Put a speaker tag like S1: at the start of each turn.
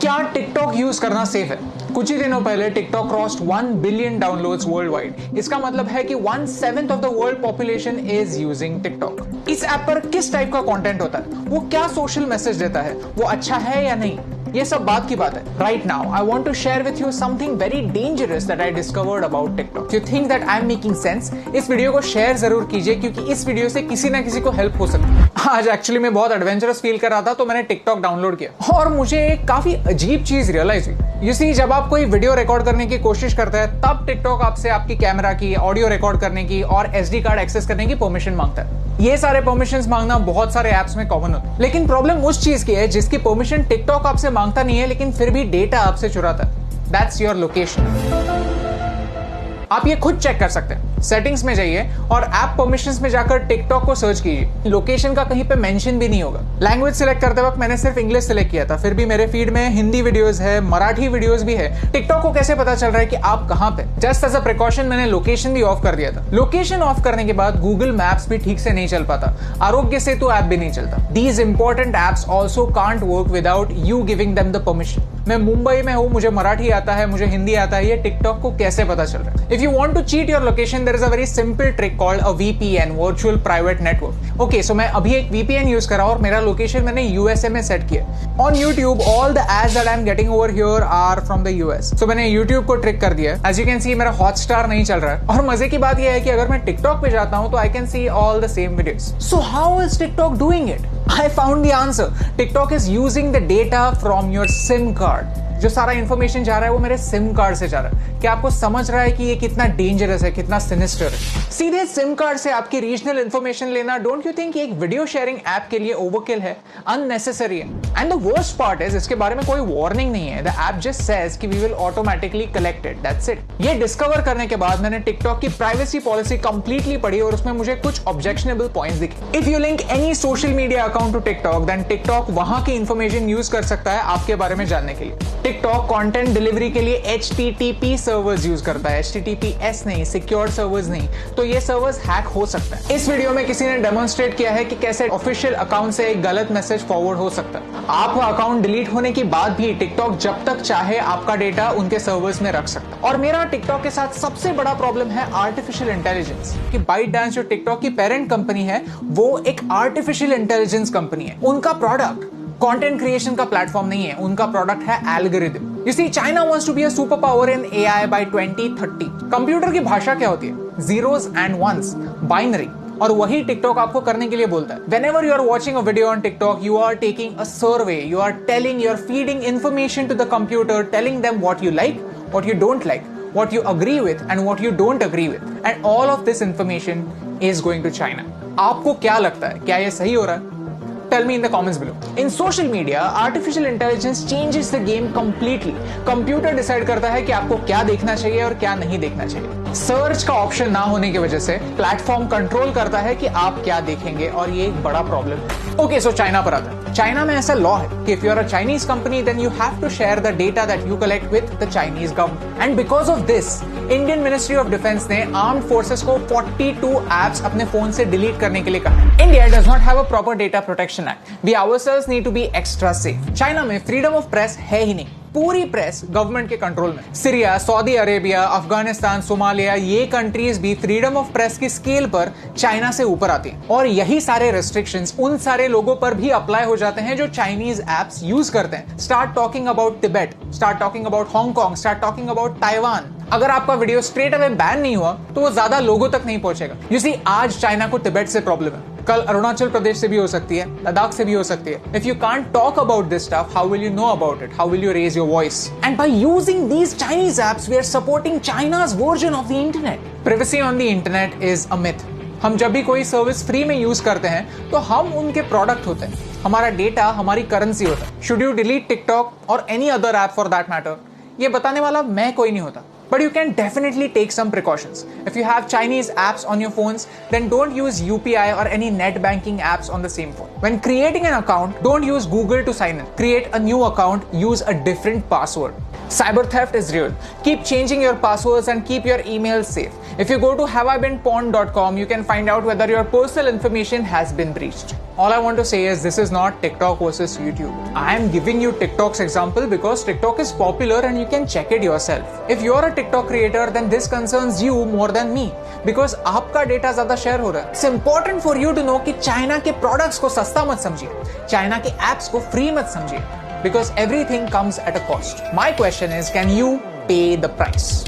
S1: क्या TikTok use करना safe है? कुछ ही दिनों पहले TikTok crossed 1 billion downloads world wide. इसका मतलब है कि 1/7 of the world population is using TikTok. इस ऐप पर किस टाइप का कंटेंट होता है, वो क्या सोशल मैसेज देता है, वो अच्छा है या नहीं, ये सब बात की बात है। Right now I want to share with you something very dangerous that I discovered about TikTok. You think that I am making sense? इस वीडियो को शेयर जरूर कीजिए क्योंकि इस वीडियो से किसी ना किसी को हेल्प हो सकती है। आज एक्चुअली मैं बहुत एडवेंचरस फील कर रहा था तो मैंने टिकटॉक डाउनलोड किया और मुझे एक काफी अजीब चीज रियलाइज हुई। यू सी, जब आप कोई वीडियो रिकॉर्ड करने की कोशिश करते हैं तब टिकटॉक आपसे आपकी कैमरा की, ऑडियो रिकॉर्ड करने की और SD कार्ड एक्सेस करने की परमिशन मांगता है। ये सारे परमिशंस मांगना बहुत सारे ऐप्स में कॉमन होता है, लेकिन प्रॉब्लम उस चीज की है जिसकी परमिशन टिकटॉक आपसे मांगता नहीं है लेकिन फिर भी डेटा आपसे चुराता है। That's your location. आप ये खुद चेक कर सकते हैं। सेटिंग्स में जाइए और ऐप परमिशंस में जाकर टिकटॉक को सर्च कीजिए। लोकेशन का कहीं पे मेंशन भी नहीं होगा। लैंग्वेज सिलेक्ट करते वक्त मैंने सिर्फ इंग्लिश सिलेक्ट किया था, फिर भी मेरे फीड में हिंदी वीडियोस है, मराठी वीडियोस भी है। टिकटॉक को कैसे पता चल रहा है कि आप कहां पे? जस्ट एज अ प्रिकॉशन मैंने लोकेशन भी ऑफ कर दिया था। लोकेशन ऑफ करने के बाद गूगल मैप्स भी ठीक से नहीं चल पाता, आरोग्य सेतु ऐप भी नहीं चलता। These important apps also can't work without you giving them the permission. मैं मुंबई में हूं, मुझे मराठी आता है, मुझे हिंदी आता है, ये टिकटॉक को कैसे पता चल रहा है? If you want to cheat your location there is a very simple trick called a VPN, virtual private network. Okay, so मैं अभी एक VPN यूज कर रहा हूं और मेरा लोकेशन मैंने USA में सेट किया। On YouTube all the ads that I am getting over here are from the US। So मैंने YouTube को ट्रिक कर दिया। एज यू कैन सी मेरा हॉटस्टार नहीं चल रहा है और मजे की बात यह है कि अगर मैं टिकटॉक पे जाता हूं तो I can see all the same videos. So how is TikTok doing it? I found the answer. TikTok is using the data from your SIM card. जो सारा इंफॉर्मेशन जा रहा है वो मेरे सिम कार्ड से जा रहा है। क्या आपको समझ रहा है कि ये कितना डेंजरस है, कितना सिनिस्टर है? सीधे सिम कार्ड से आपकी रीजनल इंफॉर्मेशन लेना, डोंट यू थिंक एक वीडियो शेयरिंग ऐप के लिए ओवरकिल है, अननेसेसरी है? And the worst part is इसके बारे में कोई वार्निंग नहीं है। द ऐप जस्ट सेज कि we will automatically collect it, that's it. ये डिस्कवर करने के बाद मैंने टिकटॉक की प्राइवेसी पॉलिसी कंप्लीटली पढ़ी और उसमें मुझे कुछ ऑब्जेक्शनेबल पॉइंट्स दिखे। If you link any social media account to TikTok then TikTok वहां की इंफॉर्मेशन यूज कर सकता है आपके बारे में जानने के लिए। टिकटॉक कंटेंट डिलीवरी के लिए HTTP सर्वर्स यूज करता है, HTTPS नहीं, सिक्योर सर्वर्स नहीं। तो ये सर्वर्स हैक हो सकता है। इस वीडियो में किसी ने डेमोन्स्ट्रेट किया है कि कैसे ऑफिशियल अकाउंट से एक गलत मैसेज फॉरवर्ड हो सकता है। आपका अकाउंट डिलीट होने के बाद भी टिकटॉक जब तक चाहे आपका डेटा उनके सर्वर्स में रख सकता है। और मेरा टिकटॉक के साथ सबसे बड़ा प्रॉब्लम है आर्टिफिशियल इंटेलिजेंस। कि ByteDance जो टिकटॉक की पेरेंट कंपनी है वो एक आर्टिफिशियल इंटेलिजेंस कंपनी है। उनका प्रोडक्ट कंटेंट क्रिएशन का प्लेटफॉर्म नहीं है, उनका प्रोडक्ट है algorithm. You see, China wants to be a superpower in AI by 2030. Computer की भाषा क्या होती है? Zeros and ones, binary। और वही टिकटॉक आपको करने के लिए बोलता है। Whenever you are watching a video on TikTok, you are taking a survey, you are feeding information to the computer, telling them what you like, what you don't like, what you agree with and what you don't agree with, and all of this information is going to China. आपको क्या लगता है, क्या ये सही हो रहा है? Tell me in the comments below. In social media, artificial intelligence changes the game completely. Computer decide करता है कि आपको क्या देखना चाहिए और क्या नहीं देखना चाहिए। सर्च का ऑप्शन ना होने की वजह से प्लेटफॉर्म कंट्रोल करता है कि आप क्या देखेंगे और ये एक बड़ा प्रॉब्लम है। ओके, सो चाइना पर आता है। चाइना में ऐसा लॉ है कि if you are a Chinese company then you have to share the data that you collect with the Chinese government. And because of this, Indian ministry of defence ने armed forces को 42 apps अपने phone से delete करने के लिए कहा। India does not have a proper data protection act. We ourselves need to be extra safe. China में freedom of press है ही नहीं। पूरी प्रेस गवर्नमेंट के कंट्रोल में। Syria, Saudi Arabia, Afghanistan, Somalia, ये कंट्रीज भी फ्रीडम ऑफ प्रेस की scale पर चाइना से ऊपर आती हैं। और यही सारे रेस्ट्रिक्शंस उन सारे लोगों पर भी अप्लाई हो जाते हैं जो चाइनीज एप्स यूज करते हैं। Start talking about Tibet, start talking about Hong Kong, start talking about Taiwan. अगर आपका वीडियो स्ट्रेट अवे बैन नहीं हुआ तो वो ज्यादा लोगों तक नहीं पहुंचेगा। यू सी, आज चाइना को तिब्बत से प्रॉब्लम है, कल अरुणाचल प्रदेश से भी हो सकती है, लद्दाख से भी हो सकती है। If you can't talk about this stuff, how will you know about it? How will you raise your voice? And by using these Chinese apps we are supporting China's version of the internet. Privacy on the internet is a myth. हम जब भी कोई service free में use करते हैं तो हम उनके प्रोडक्ट होते हैं, हमारा डेटा हमारी करेंसी होता है। शुड यू डिलीट टिकटॉक और any other app for that matter, ये बताने वाला मैं कोई नहीं होता। But you can definitely take some precautions. If you have Chinese apps on your phones, then don't use UPI or any net banking apps on the same phone. When creating an account, don't use Google to sign in. Create a new account, use a different password. Cyber theft is real. Keep changing your passwords and keep your emails safe. If you go to haveibeenpawned.com, you can find out whether your personal information has been breached. All I want to say is this is not TikTok versus YouTube. I am giving you TikTok's example because TikTok is popular and you can check it yourself. If you are a TikTok creator, then this concerns you more than me because आपका data ज्यादा share हो रहा है. It's important for you to know कि China के products को सस्ता मत समझिए, चाइना के एप्स को फ्री मत समझिए, because everything comes at a cost. My question is, can you pay the price?